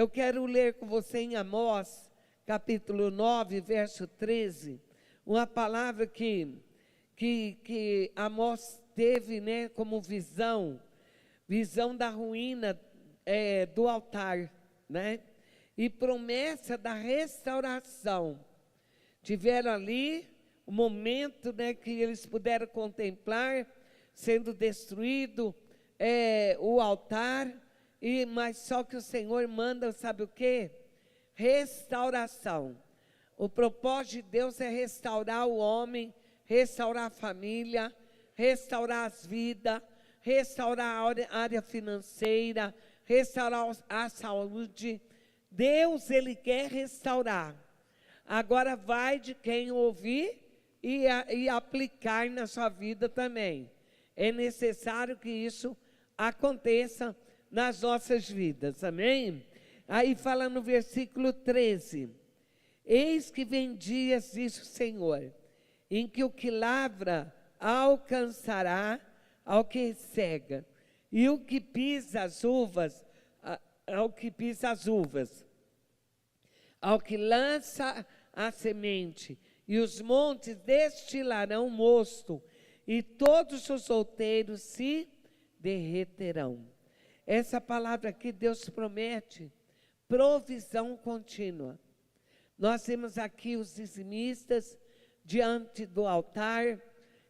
Eu quero ler com você em Amós, capítulo 9, verso 13, uma palavra que Amós teve, né, como visão da ruína do altar, né? E promessa da restauração. Tiveram ali o momento, né, que eles puderam contemplar sendo destruído o altar, mas só que o Senhor manda, sabe o quê? Restauração. O propósito de Deus é restaurar o homem, restaurar a família, restaurar as vidas, restaurar a área financeira, restaurar a saúde. Deus, Ele quer restaurar. Agora vai de quem ouvir e aplicar na sua vida também. É necessário que isso aconteça nas nossas vidas, amém? Aí fala no versículo 13: eis que vem dias, diz o Senhor, em que o que lavra alcançará ao que cega, e o que pisa as uvas, ao que lança a semente, e os montes destilarão mosto, e todos os outeiros se derreterão. Essa palavra aqui Deus promete provisão contínua. Nós temos aqui os dizimistas diante do altar,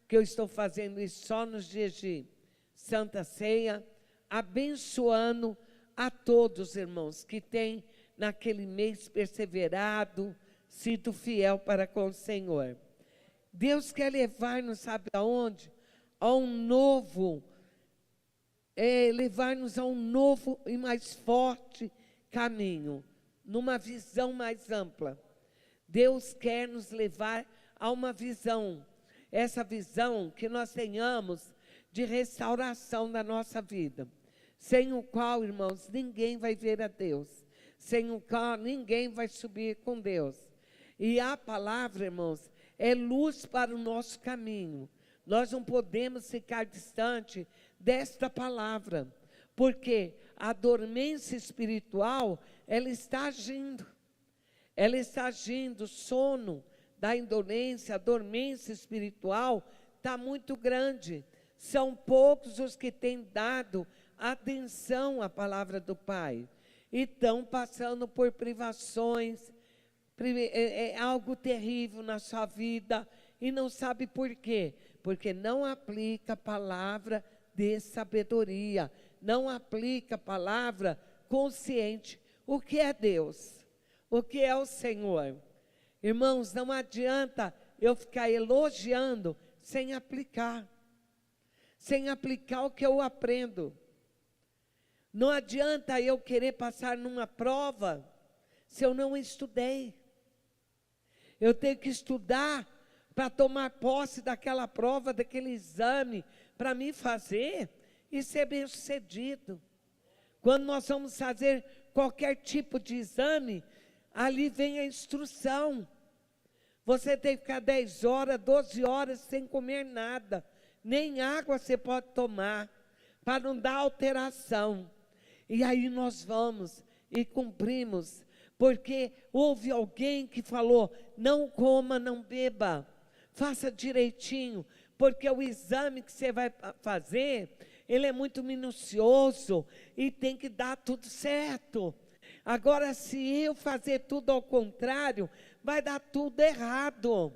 que eu estou fazendo isso só nos dias de Santa Ceia, abençoando a todos, irmãos, que têm naquele mês perseverado, sido fiel para com o Senhor. Deus quer levar-nos, sabe aonde? A um novo, levar-nos a um novo e mais forte caminho, numa visão mais ampla. Deus quer nos levar a uma visão, essa visão que nós tenhamos de restauração da nossa vida, sem o qual, irmãos, ninguém vai ver a Deus, sem o qual ninguém vai subir com Deus. E a palavra, irmãos, é luz para o nosso caminho. Nós não podemos ficar distante desta palavra, porque a dormência espiritual, ela está agindo, o sono da indolência, a dormência espiritual está muito grande. São poucos os que têm dado atenção à palavra do Pai, e estão passando por privações, algo terrível na sua vida, e não sabe por quê, porque não aplica a palavra de sabedoria, não aplica a palavra consciente. O que é Deus? O que é o Senhor? Irmãos, não adianta eu ficar elogiando sem aplicar o que eu aprendo. Não adianta eu querer passar numa prova se eu não estudei. Eu tenho que estudar para tomar posse daquela prova, daquele exame, para mim fazer e ser bem sucedido. Quando nós vamos fazer qualquer tipo de exame, ali vem a instrução. Você tem que ficar 10 horas, 12 horas sem comer nada, nem água você pode tomar, para não dar alteração. E aí nós vamos e cumprimos, porque houve alguém que falou: não coma, não beba, faça direitinho, porque o exame que você vai fazer, ele é muito minucioso e tem que dar tudo certo. Agora, se eu fazer tudo ao contrário, vai dar tudo errado,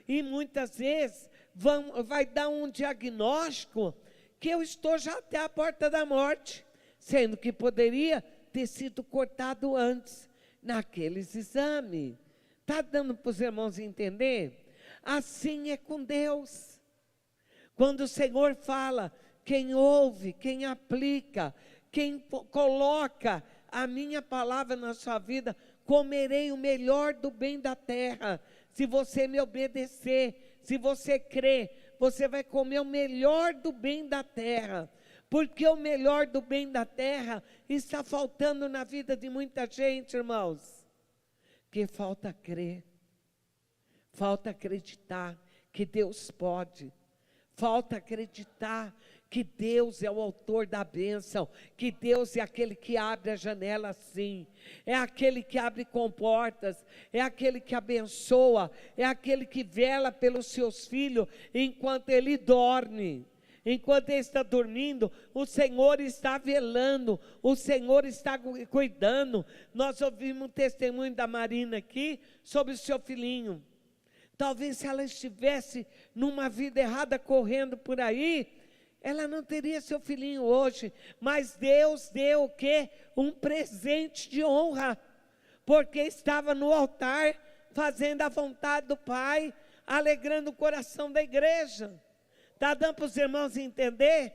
e muitas vezes vai dar um diagnóstico que eu estou já até a porta da morte, sendo que poderia ter sido cortado antes, naqueles exames. Está dando para os irmãos entender? Assim é com Deus. Quando o Senhor fala, quem ouve, quem aplica, quem coloca a minha palavra na sua vida, comerei o melhor do bem da terra. Se você me obedecer, se você crer, você vai comer o melhor do bem da terra. Porque o melhor do bem da terra está faltando na vida de muita gente, irmãos. Que falta crer, falta acreditar que Deus pode, falta acreditar que Deus é o autor da bênção, que Deus é aquele que abre a janela sim, é aquele que abre comportas, é aquele que abençoa, é aquele que vela pelos seus filhos enquanto ele dorme. Enquanto ele está dormindo, o Senhor está velando, o Senhor está cuidando. Nós ouvimos um testemunho da Marina aqui sobre o seu filhinho. Talvez se ela estivesse numa vida errada correndo por aí, ela não teria seu filhinho hoje, mas Deus deu o quê? Um presente de honra, porque estava no altar, fazendo a vontade do Pai, alegrando o coração da igreja. Está dando para os irmãos entender?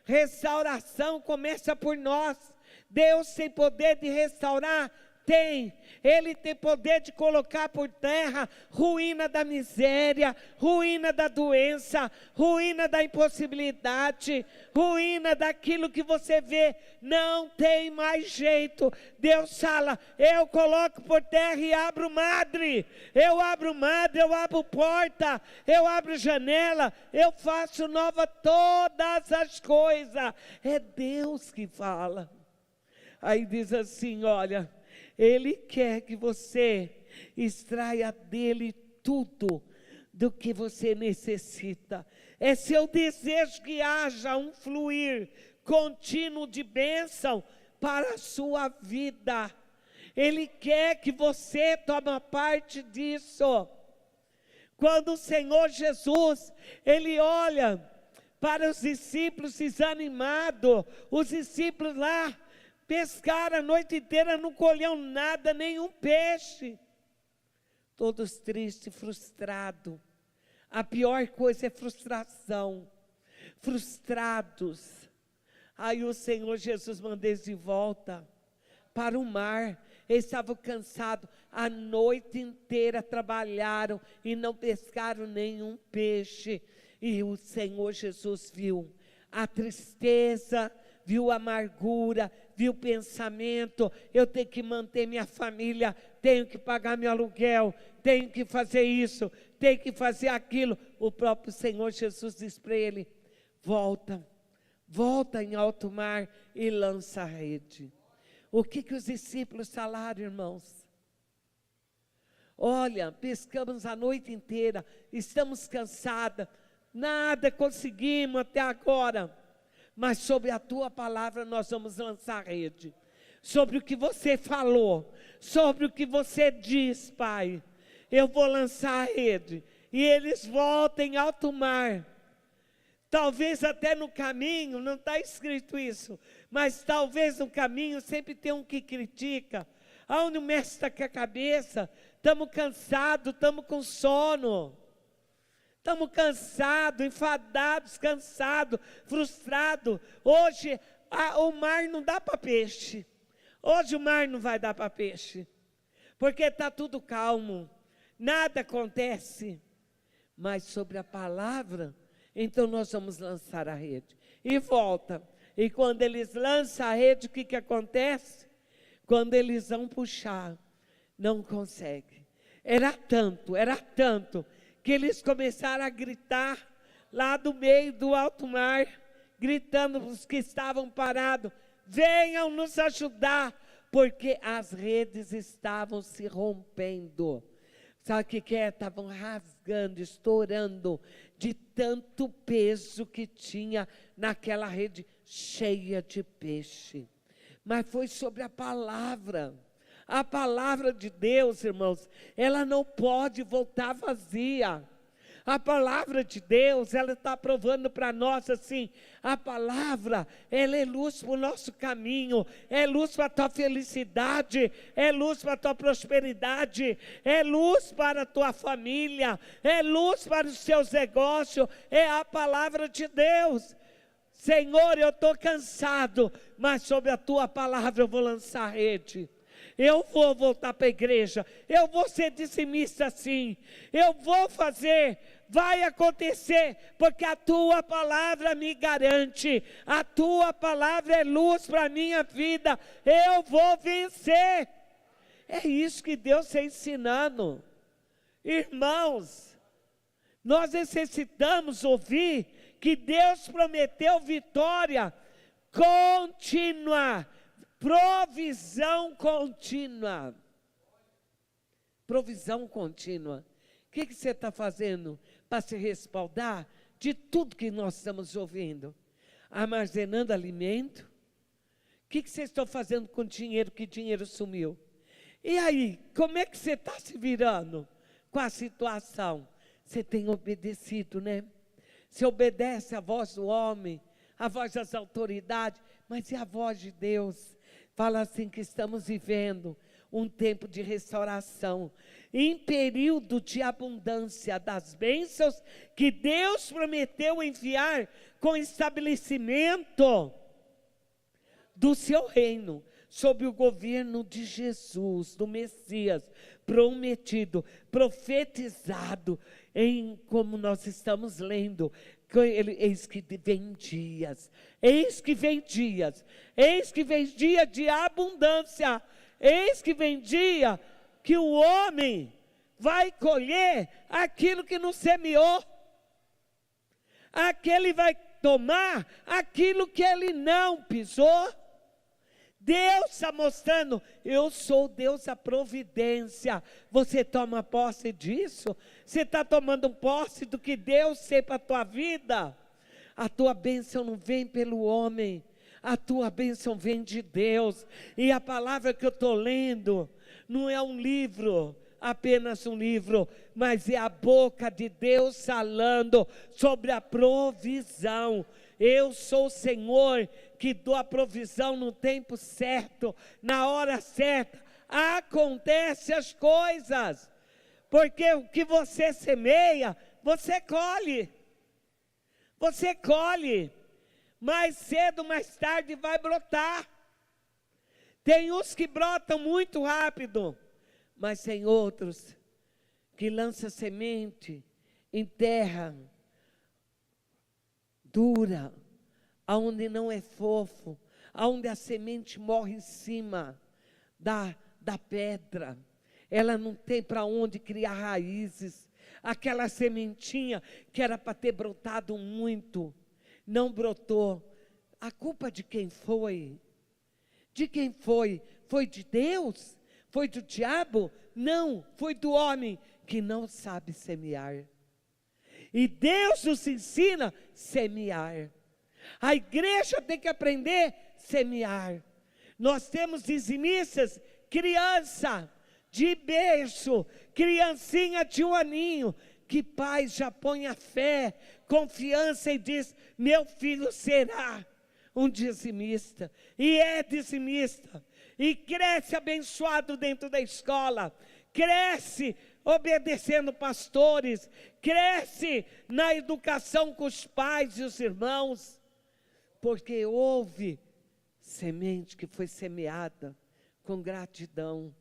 Restauração começa por nós. Deus tem poder de restaurar? Tem. Ele tem poder de colocar por terra ruína da miséria, ruína da doença, ruína da impossibilidade, ruína daquilo que você vê, não tem mais jeito. Deus fala, eu coloco por terra e abro madre, eu abro porta, eu abro janela, eu faço nova todas as coisas. É Deus que fala. Aí diz assim, olha, Ele quer que você extraia dele tudo do que você necessita. É seu desejo que haja um fluir contínuo de bênção para a sua vida. Ele quer que você tome parte disso. Quando o Senhor Jesus, Ele olha para os discípulos desanimados, os discípulos lá, pescaram a noite inteira, não colheu nada, nenhum peixe. Todos tristes, frustrados. A pior coisa é frustração. Frustrados. Aí o Senhor Jesus mandou eles de volta para o mar. Eles estavam cansados. A noite inteira trabalharam e não pescaram nenhum peixe. E o Senhor Jesus viu a tristeza, viu a amargura, viu o pensamento, eu tenho que manter minha família, tenho que pagar meu aluguel, tenho que fazer isso, tenho que fazer aquilo. O próprio Senhor Jesus diz para ele, volta em alto mar e lança a rede. O que os discípulos falaram, irmãos? Olha, pescamos a noite inteira, estamos cansadas, nada conseguimos até agora. Mas sobre a tua palavra nós vamos lançar a rede. Sobre o que você falou, sobre o que você diz, Pai. Eu vou lançar a rede. E eles voltam em alto mar. Talvez até no caminho, não está escrito isso, mas talvez no caminho sempre tem um que critica. Aonde o mestre está com a cabeça, estamos cansados, estamos com sono. Estamos cansados, enfadados, cansados, frustrados. Hoje o mar não dá para peixe. Hoje o mar não vai dar para peixe. Porque está tudo calmo. Nada acontece. Mas sobre a palavra, então nós vamos lançar a rede. E volta. E quando eles lançam a rede, o que acontece? Quando eles vão puxar, não consegue. Era tanto, que eles começaram a gritar lá do meio do alto mar, gritando os que estavam parados, venham nos ajudar, porque as redes estavam se rompendo. Sabe o que é? Estavam rasgando, estourando, de tanto peso que tinha naquela rede cheia de peixe. Mas foi sobre a palavra. A palavra de Deus, irmãos, ela não pode voltar vazia. A palavra de Deus, ela está provando para nós assim, a palavra, ela é luz para o nosso caminho, é luz para a tua felicidade, é luz para a tua prosperidade, é luz para a tua família, é luz para os seus negócios, é a palavra de Deus. Senhor, eu estou cansado, mas sobre a tua palavra eu vou lançar a rede. Eu vou voltar para a igreja, eu vou ser dizimista sim, eu vou fazer, vai acontecer, porque a tua palavra me garante, a tua palavra é luz para a minha vida, eu vou vencer. É isso que Deus está ensinando. Irmãos, nós necessitamos ouvir que Deus prometeu vitória contínua, provisão contínua. Provisão contínua. O que você está fazendo para se respaldar de tudo que nós estamos ouvindo? Armazenando alimento? O que vocês estão fazendo com o dinheiro, que dinheiro sumiu? E aí, como é que você está se virando com a situação? Você tem obedecido, né? Você obedece à voz do homem, à voz das autoridades, mas e a voz de Deus? Fala assim que estamos vivendo um tempo de restauração, em período de abundância das bênçãos que Deus prometeu enviar com estabelecimento do seu reino, sob o governo de Jesus, do Messias, prometido, profetizado, como nós estamos lendo, eis que vem dias, eis que vem dias, eis que vem dia de abundância, eis que vem dia que o homem vai colher aquilo que não semeou, aquele vai tomar aquilo que ele não pisou. Deus está mostrando, eu sou Deus da providência. Você toma posse disso? Você está tomando posse do que Deus tem para a tua vida? A tua bênção não vem pelo homem, a tua bênção vem de Deus. E a palavra que eu estou lendo não é um livro, apenas um livro, mas é a boca de Deus falando sobre a provisão. Eu sou o Senhor que dou a provisão no tempo certo, na hora certa, acontecem as coisas, porque o que você semeia, você colhe, mais cedo, mais tarde vai brotar. Tem uns que brotam muito rápido, mas tem outros que lançam semente em terra dura, aonde não é fofo, aonde a semente morre em cima da pedra, ela não tem para onde criar raízes. Aquela sementinha que era para ter brotado muito, não brotou. A culpa de quem foi? De quem foi? Foi de Deus? Foi do diabo? Não, foi do homem que não sabe semear. E Deus nos ensina a semear. A igreja tem que aprender a semear. Nós temos dizimistas, criança de berço, criancinha de 1 aninho, que pai já põe a fé, confiança e diz, meu filho será um dizimista, e é dizimista, e cresce abençoado dentro da escola, cresce obedecendo pastores, cresce na educação com os pais e os irmãos, porque houve semente que foi semeada com gratidão,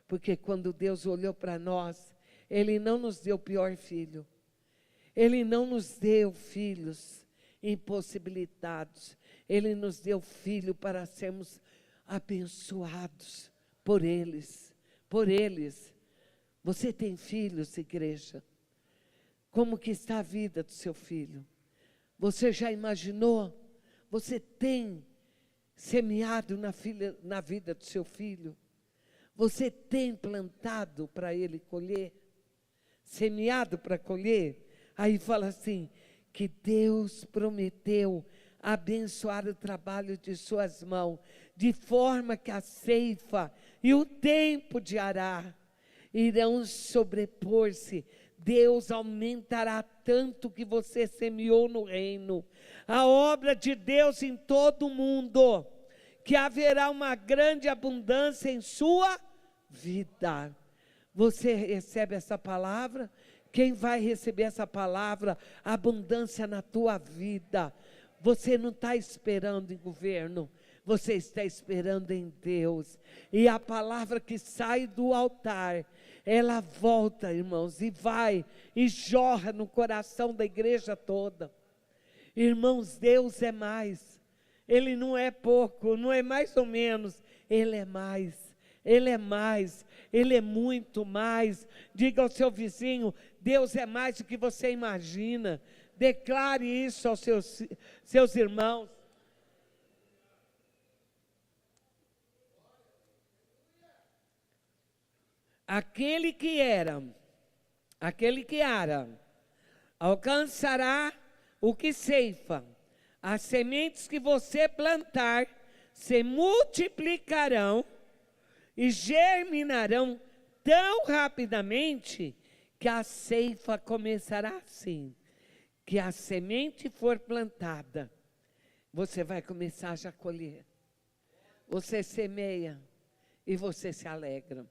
porque quando Deus olhou para nós, Ele não nos deu o pior filho, Ele não nos deu filhos impossibilitados, Ele nos deu filho para sermos abençoados por eles, Você tem filhos, igreja? Como que está a vida do seu filho? Você já imaginou? Você tem semeado na vida do seu filho? Você tem plantado para ele colher? Semeado para colher? Aí fala assim, que Deus prometeu abençoar o trabalho de suas mãos, de forma que a ceifa e o tempo de arar irão sobrepor-se. Deus aumentará tanto que você semeou no reino, a obra de Deus em todo o mundo, que haverá uma grande abundância em sua vida. Você recebe essa palavra? Quem vai receber essa palavra? Abundância na tua vida. Você não está esperando em governo, você está esperando em Deus. E a palavra que sai do altar, ela volta, irmãos, e vai, e jorra no coração da igreja toda. Irmãos, Deus é mais. Ele não é pouco, não é mais ou menos, Ele é mais. Ele é mais, Ele é muito mais. Diga ao seu vizinho, Deus é mais do que você imagina. Declare isso aos seus irmãos. Aquele que era, alcançará o que ceifa. As sementes que você plantar se multiplicarão e germinarão tão rapidamente que a ceifa começará assim. Que a semente for plantada, você vai começar já a colher. Você semeia e você se alegra.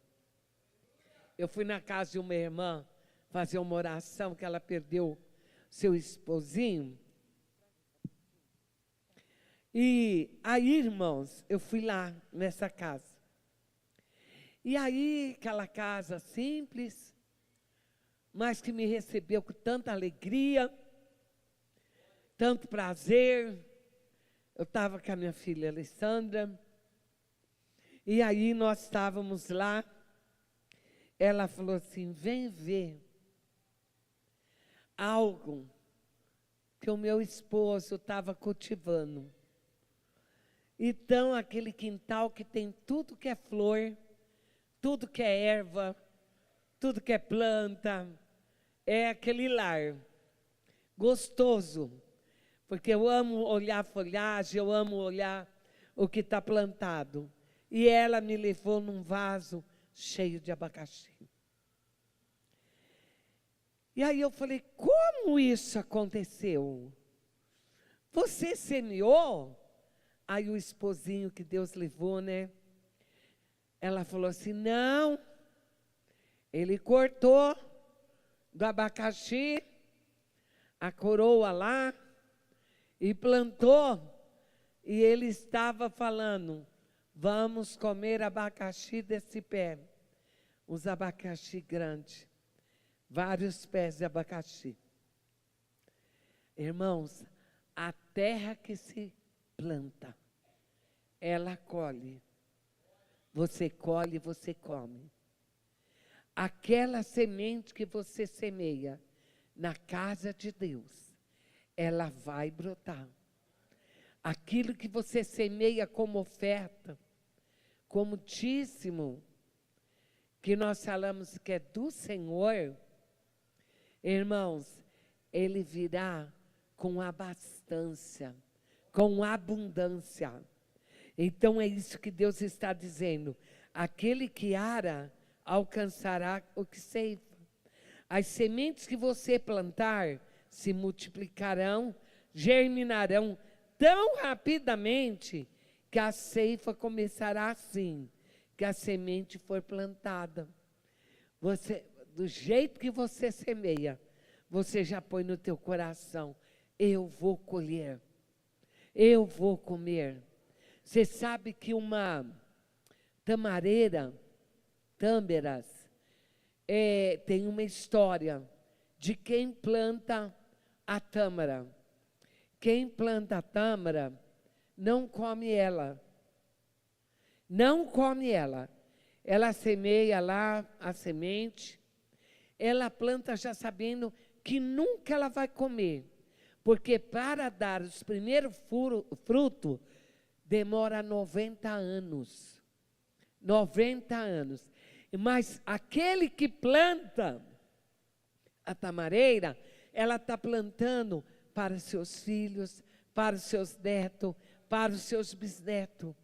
Eu fui na casa de uma irmã fazer uma oração que ela perdeu seu esposinho. E aí, irmãos, eu fui lá nessa casa. E aí, aquela casa simples, mas que me recebeu com tanta alegria, tanto prazer. Eu estava com a minha filha Alessandra, e aí nós estávamos lá. Ela falou assim: vem ver algo que o meu esposo estava cultivando. Então, aquele quintal que tem tudo que é flor, tudo que é erva, tudo que é planta, é aquele lar gostoso, porque eu amo olhar a folhagem, eu amo olhar o que está plantado. E ela me levou num vaso cheio de abacaxi. E aí eu falei: como isso aconteceu? Você semeou? Aí o esposinho que Deus levou, né? Ela falou assim: não, ele cortou do abacaxi a coroa lá e plantou, e ele estava falando: vamos comer abacaxi desse pé. Os abacaxi grandes, vários pés de abacaxi. Irmãos, a terra que se planta, ela colhe. Você colhe, você come. Aquela semente que você semeia na casa de Deus, ela vai brotar. Aquilo que você semeia como oferta, como dízimo, que nós falamos que é do Senhor, irmãos, ele virá com abastança, com abundância. Então é isso que Deus está dizendo: aquele que ara alcançará o que ceifa. As sementes que você plantar se multiplicarão, germinarão tão rapidamente que a ceifa começará assim, que a semente for plantada. Você, do jeito que você semeia, você já põe no teu coração: eu vou colher, eu vou comer. Você sabe que uma tâmaras, tem uma história de quem planta a tâmara. Quem planta a tâmara não come ela. Não come ela. Ela semeia lá a semente, ela planta já sabendo que nunca ela vai comer, porque para dar os primeiros frutos, demora 90 anos. 90 anos. Mas aquele que planta a tamareira, ela está plantando para os seus filhos, para os seus netos, para os seus bisnetos.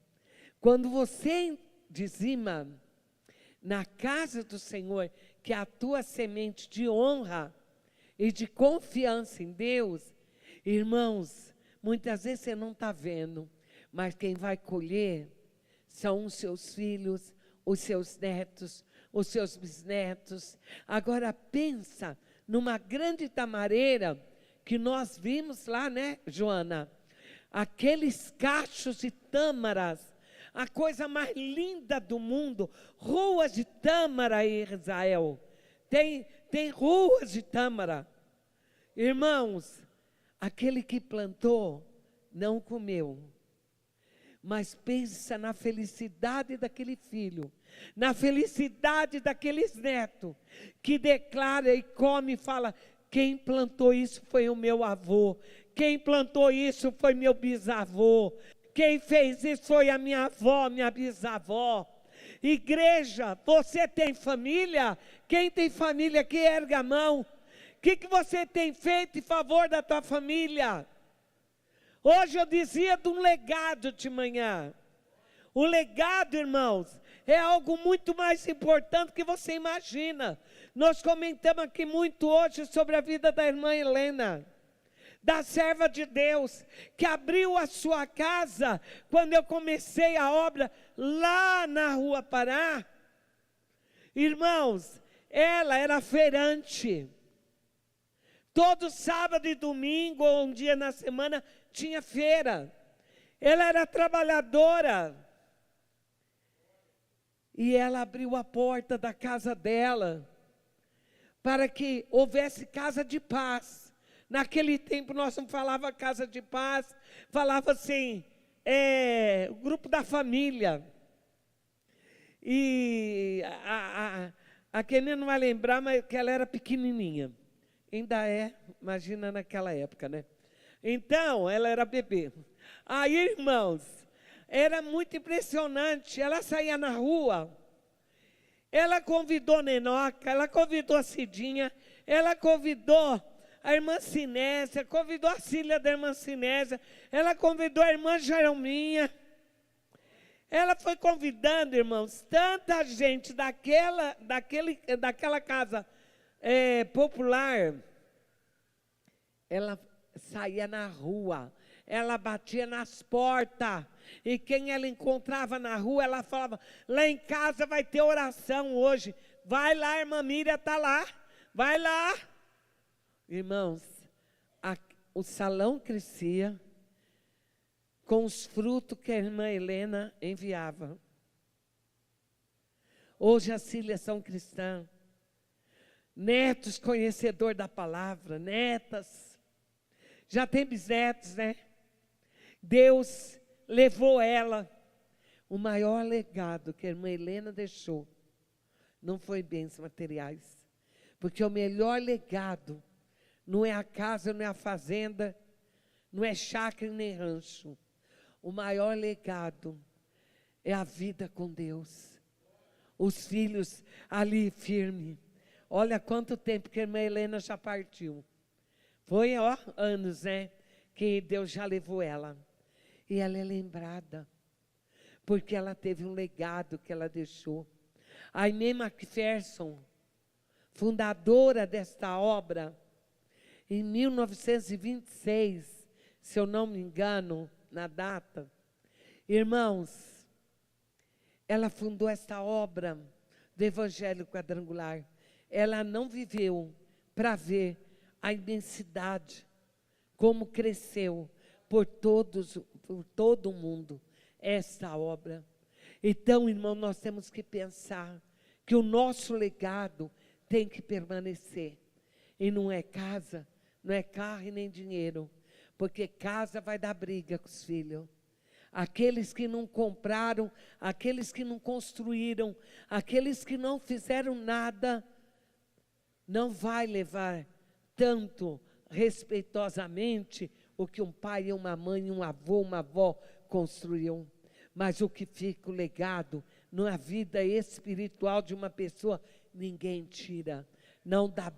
Quando você dizima na casa do Senhor, que é a tua semente de honra e de confiança em Deus, irmãos, muitas vezes você não está vendo, mas quem vai colher são os seus filhos, os seus netos, os seus bisnetos. Agora pensa numa grande tamareira que nós vimos lá, né, Joana? Aqueles cachos de tâmaras, a coisa mais linda do mundo, ruas de tâmara em Israel. Tem ruas de tâmara. Irmãos, aquele que plantou não comeu. Mas pensa na felicidade daquele filho, na felicidade daqueles netos, que declara e come e fala: quem plantou isso foi o meu avô, quem plantou isso foi meu bisavô, quem fez isso foi a minha avó, minha bisavó. Igreja, você tem família? Quem tem família que erga a mão. O que você tem feito em favor da tua família? Hoje eu dizia de um legado de manhã. O legado, irmãos, é algo muito mais importante que você imagina. Nós comentamos aqui muito hoje sobre a vida da irmã Helena, da serva de Deus, que abriu a sua casa quando eu comecei a obra lá na Rua Pará. Irmãos, ela era feirante. Todo sábado e domingo, ou um dia na semana, tinha feira. Ela era trabalhadora. E ela abriu a porta da casa dela para que houvesse casa de paz. Naquele tempo nós não falava casa de paz, falava assim, o grupo da família. E a Kenny não vai lembrar, mas que ela era pequenininha. Ainda é, imagina naquela época, né? Então, ela era bebê. Aí, irmãos, era muito impressionante. Ela saía na rua, ela convidou Nenoca, ela convidou a Cidinha, ela convidou a irmã Sinésia, convidou a Cília da irmã Sinésia, ela convidou a irmã Jerôminha. Ela foi convidando, irmãos, tanta gente daquela casa popular. Ela saía na rua, ela batia nas portas, e quem ela encontrava na rua, ela falava, lá em casa vai ter oração hoje, vai lá, irmã Miriam está lá, vai lá. Irmãos, o salão crescia com os frutos que a irmã Helena enviava. Hoje as filhas são cristãs, netos conhecedor da palavra, netas, já tem bisnetos, né? Deus levou ela. O maior legado que a irmã Helena deixou não foi bens materiais, porque o melhor legado não é a casa, não é a fazenda, não é chácara nem rancho. O maior legado é a vida com Deus. Os filhos ali firme. Olha quanto tempo que a irmã Helena já partiu. Foi, anos, né? Que Deus já levou ela. E ela é lembrada, porque ela teve um legado que ela deixou. A Aimee McPherson, fundadora desta obra, em 1926, se eu não me engano, na data, irmãos, ela fundou esta obra do Evangelho Quadrangular. Ela não viveu para ver a imensidade, como cresceu por todo o mundo esta obra. Então, irmão, nós temos que pensar que o nosso legado tem que permanecer. E não é casa, não é carro e nem dinheiro, porque casa vai dar briga com os filhos. Aqueles que não compraram, aqueles que não construíram, aqueles que não fizeram nada, não vai levar tanto respeitosamente o que um pai, uma mãe, um avô, uma avó construíam. Mas o que fica o legado, na vida espiritual de uma pessoa, ninguém tira. Não dá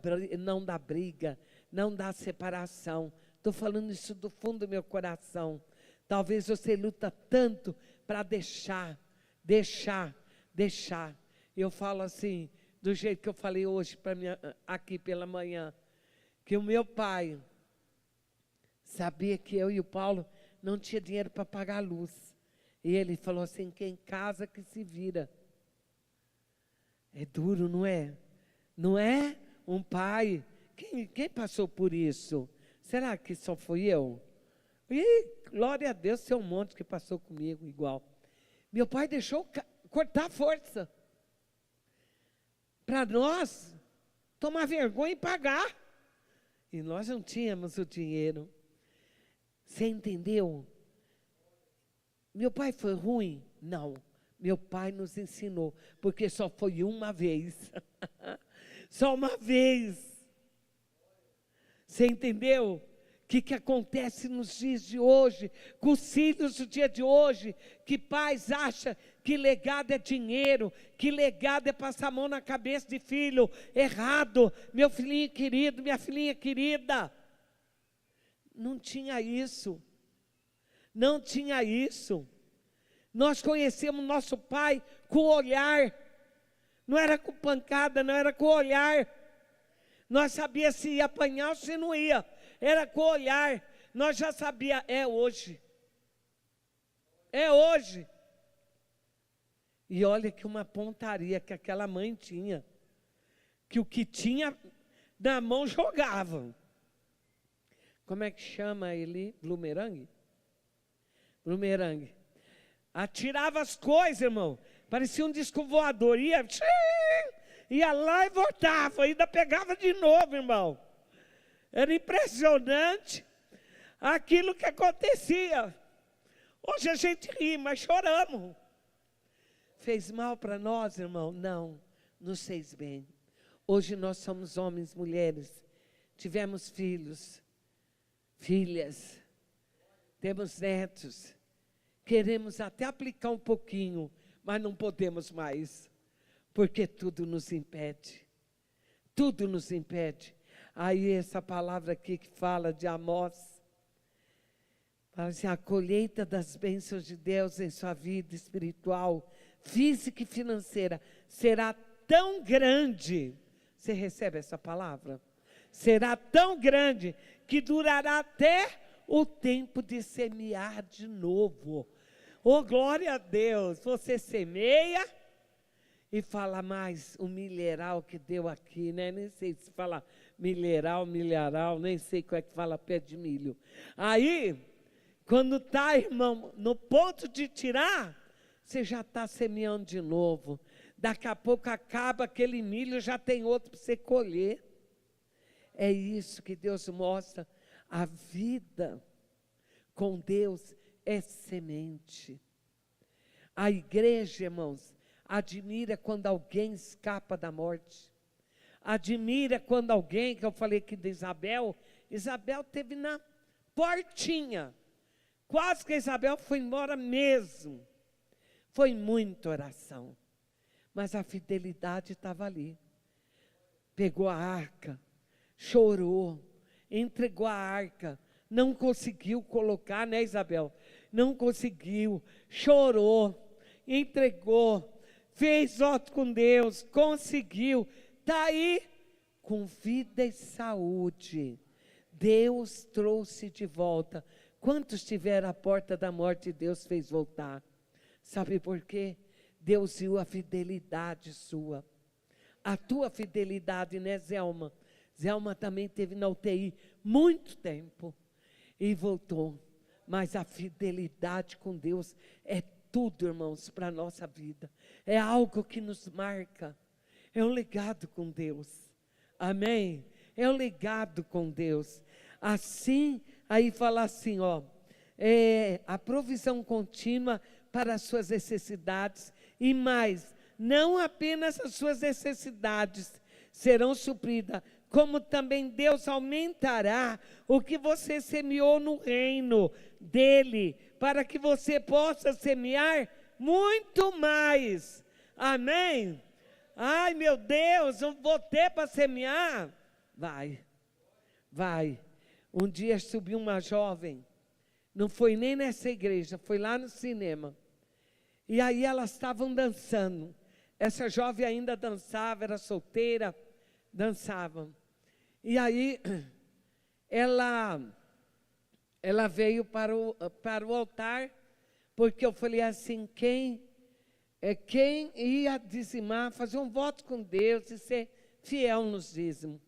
briga, não dá separação. Estou falando isso do fundo do meu coração. Talvez você luta tanto para deixar. Eu falo assim, do jeito que eu falei hoje aqui pela manhã, que o meu pai sabia que eu e o Paulo não tinha dinheiro para pagar a luz. E ele falou assim, quem casa que se vira. É duro, não é? Não é? Um pai, quem passou por isso? Será que só fui eu? Glória a Deus, tem um monte que passou comigo igual. Meu pai deixou cortar a força para nós tomar vergonha e pagar. E nós não tínhamos o dinheiro. Você entendeu? Meu pai foi ruim? Não. Meu pai nos ensinou, porque só foi uma vez. Só uma vez. Você entendeu? O que acontece nos dias de hoje, com os filhos do dia de hoje, que pais acham que legado é dinheiro, que legado é passar a mão na cabeça de filho. Errado, meu filhinho querido, minha filhinha querida. Não tinha isso. Não tinha isso. Nós conhecemos nosso pai com o olhar. Não era com pancada, não era com o olhar. Nós sabíamos se ia apanhar ou se não ia. Era com o olhar. Nós já sabíamos, é hoje. É hoje. E olha que uma pontaria que aquela mãe tinha. Que o que tinha na mão jogavam. Como é que chama ele? Blumerangue? Blumerangue. Atirava as coisas, irmão. Parecia um disco voador. Ia lá e voltava. Ainda pegava de novo, irmão. Era impressionante aquilo que acontecia. Hoje a gente ri, mas choramos. Fez mal para nós, irmão? Não, nos fez bem. Hoje nós somos homens, mulheres. Tivemos filhos, filhas. Temos netos. Queremos até aplicar um pouquinho, mas não podemos mais. Porque tudo nos impede. Tudo nos impede. Aí essa palavra aqui que fala de Amós, fala assim, a colheita das bênçãos de Deus em sua vida espiritual, física e financeira, será tão grande, você recebe essa palavra? Será tão grande, que durará até o tempo de semear de novo. Oh, glória a Deus, você semeia, e fala mais, o milharal que deu aqui, né? Nem sei se fala milharal, nem sei como é que fala pé de milho. Aí, quando está, irmão, no ponto de tirar, você já está semeando de novo. Daqui a pouco acaba aquele milho, já tem outro para você colher. É isso que Deus mostra. A vida com Deus é semente. A igreja, irmãos, admira quando alguém escapa da morte. Admira quando alguém, que eu falei aqui de Isabel, Isabel teve na portinha. Quase que Isabel foi embora mesmo. Foi muita oração. Mas a fidelidade estava ali. Pegou a arca, chorou, entregou a arca. Não conseguiu colocar, né, Isabel? Não conseguiu, chorou, entregou. Fez voto com Deus, conseguiu, está aí com vida e saúde. Deus trouxe de volta. Quantos tiveram à porta da morte, Deus fez voltar? Sabe por quê? Deus viu a fidelidade sua. A tua fidelidade, né, Zelma? Zelma também teve na UTI muito tempo e voltou. Mas a fidelidade com Deus é tudo, irmãos, para a nossa vida. É algo que nos marca. É um legado com Deus. Amém? É um legado com Deus. Assim, aí fala assim, ó. A provisão contínua para as suas necessidades. E mais, não apenas as suas necessidades serão supridas, como também Deus aumentará o que você semeou no reino dele, para que você possa semear muito mais. Amém? Ai, meu Deus, eu vou ter para semear? Vai. Um dia subiu uma jovem, não foi nem nessa igreja, foi lá no cinema. E aí elas estavam dançando. Essa jovem ainda dançava, era solteira, dançavam. E aí ela veio para o altar, porque eu falei assim, quem ia dizimar, fazer um voto com Deus e ser fiel nos dízimos.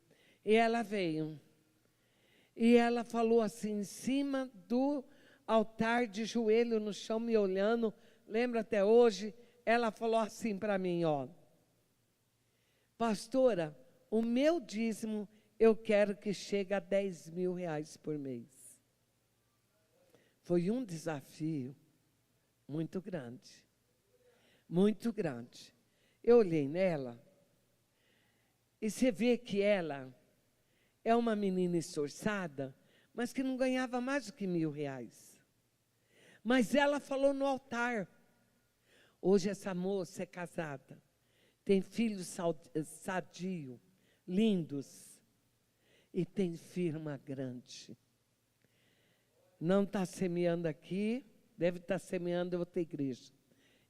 E ela veio. E ela falou assim, em cima do altar, de joelho no chão, me olhando, lembro até hoje, ela falou assim para mim, ó, pastora, o meu dízimo eu quero que chegue a 10 mil reais por mês. Foi um desafio muito grande. Muito grande. Eu olhei nela e você vê que ela é uma menina esforçada, mas que não ganhava mais do que R$1.000. Mas ela falou no altar. Hoje essa moça é casada, tem filhos sadios, lindos, e tem firma grande. Não está semeando aqui, deve estar semeando em outra igreja.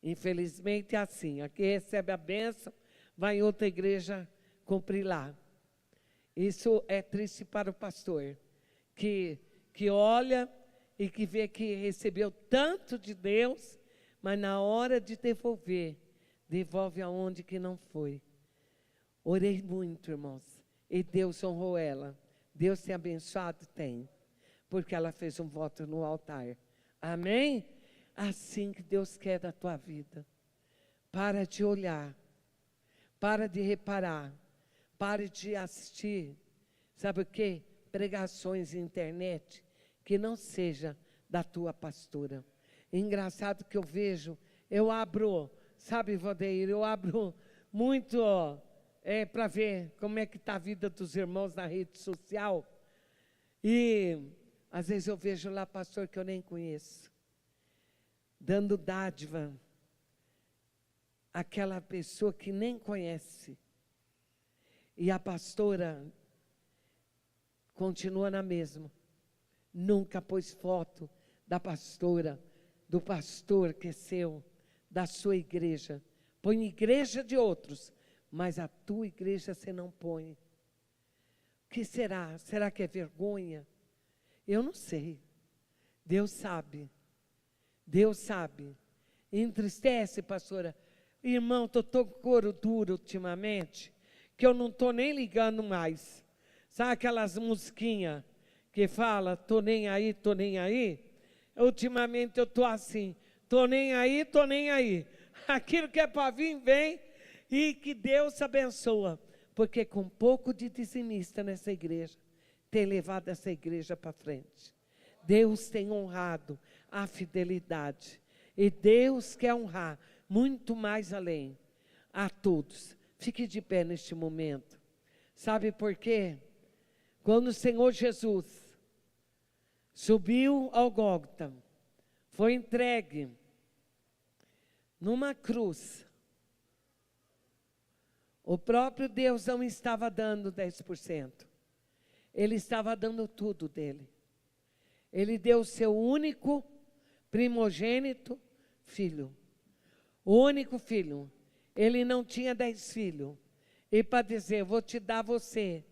Infelizmente é assim, aqui recebe a bênção, vai em outra igreja cumprir lá. Isso é triste para o pastor, que olha e que vê que recebeu tanto de Deus, mas na hora de devolver, devolve aonde que não foi. Orei muito, irmãos, e Deus honrou ela. Deus tem abençoado? Tem, porque ela fez um voto no altar. Amém? Assim que Deus quer da tua vida. Para de olhar, para de reparar, pare de assistir, sabe o quê? Pregações na internet, que não seja da tua pastora. Engraçado que eu vejo, eu abro, sabe, Valdeir, eu abro muito para ver como é que está a vida dos irmãos na rede social. E às vezes eu vejo lá pastor que eu nem conheço, dando dádiva àquela pessoa que nem conhece. E a pastora continua na mesma. Nunca pôs foto da pastora, do pastor que é seu, da sua igreja. Põe igreja de outros, mas a tua igreja você não põe. O que será? Será que é vergonha? Eu não sei. Deus sabe. Deus sabe. Entristece, pastora. Irmão, estou tão couro duro ultimamente, que eu não estou nem ligando mais. Sabe aquelas musiquinhas que fala, estou nem aí, estou nem aí? Ultimamente eu estou assim, estou nem aí, estou nem aí. Aquilo que é para vir, vem, e que Deus abençoa. Porque com um pouco de dizimista nessa igreja, tem levado essa igreja para frente. Deus tem honrado a fidelidade. E Deus quer honrar muito mais além a todos. Fique de pé neste momento. Sabe por quê? Quando o Senhor Jesus subiu ao Gólgota, foi entregue numa cruz, o próprio Deus não estava dando 10%. Ele estava dando tudo dele. Ele deu o seu único primogênito filho. O único filho. Ele não tinha 10 filhos. E para dizer, vou te dar você.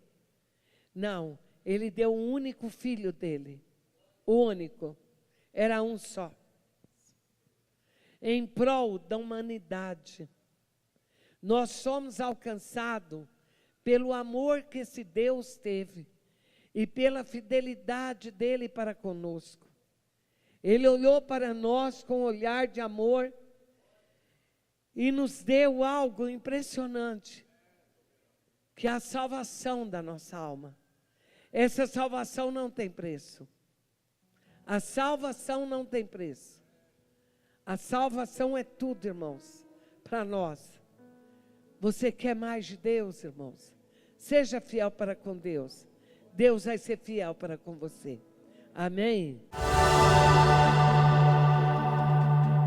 Não, ele deu o único filho dele. O único. Era um só. Em prol da humanidade. Nós somos alcançados pelo amor que esse Deus teve e pela fidelidade dele para conosco. Ele olhou para nós com um olhar de amor e nos deu algo impressionante, que é a salvação da nossa alma. Essa salvação não tem preço. A salvação não tem preço. A salvação é tudo, irmãos, para nós. Você quer mais de Deus, irmãos? Seja fiel para com Deus. Deus vai ser fiel para com você. Amém?